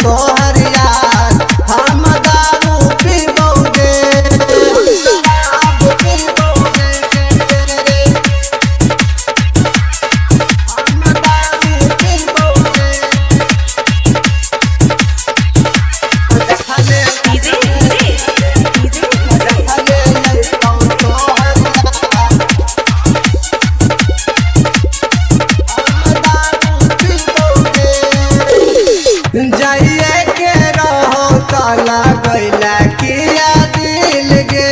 तोहर यार हम दारू पीबोगे शराब पीबोगे हम दारू पीबोगे जाइए के रहो काला गैला किया दिल गे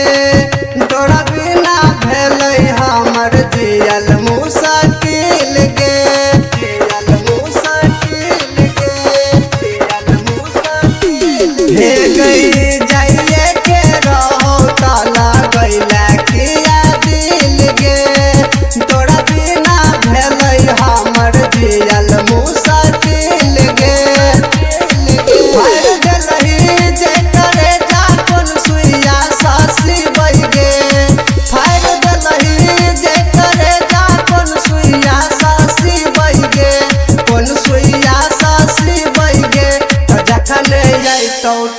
तोरा बिना भेलै हमर जियल मुश्किल गे जियल मुश्किल गे जियल मुश्किल हे गई जाइए के रहो काला गैला किया दिल गे तोरा बिना भेलै हमर जियल मुश्किल गे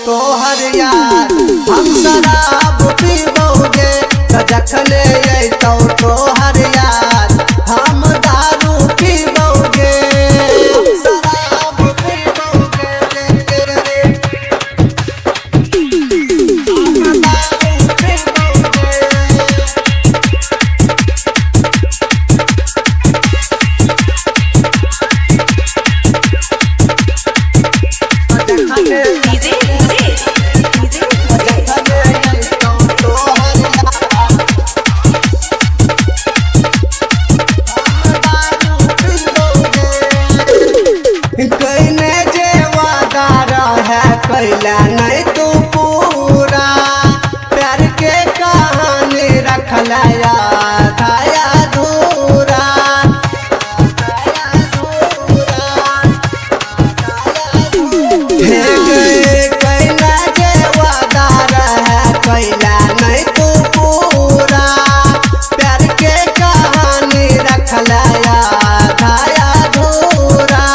तोहर यार हम शराब पीबोगे जखन अयतौ तोहर यार हम दारू पीबोगे शराब पीबोगे कहने जे वादा रहे कैला नहीं तू पूरा प्यार के कहानी रखला आधा अधूरा कहना जे वादा रहे कैला नहीं तू पूरा प्यार के कहानी रखला आधा अधूरा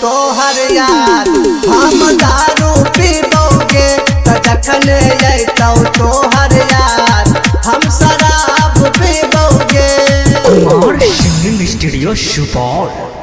तोहर यार हम दारू पीबोगे जखन अयतौ तोहर यार हम शराब पीबोगे। Kumar singing studio Supaul.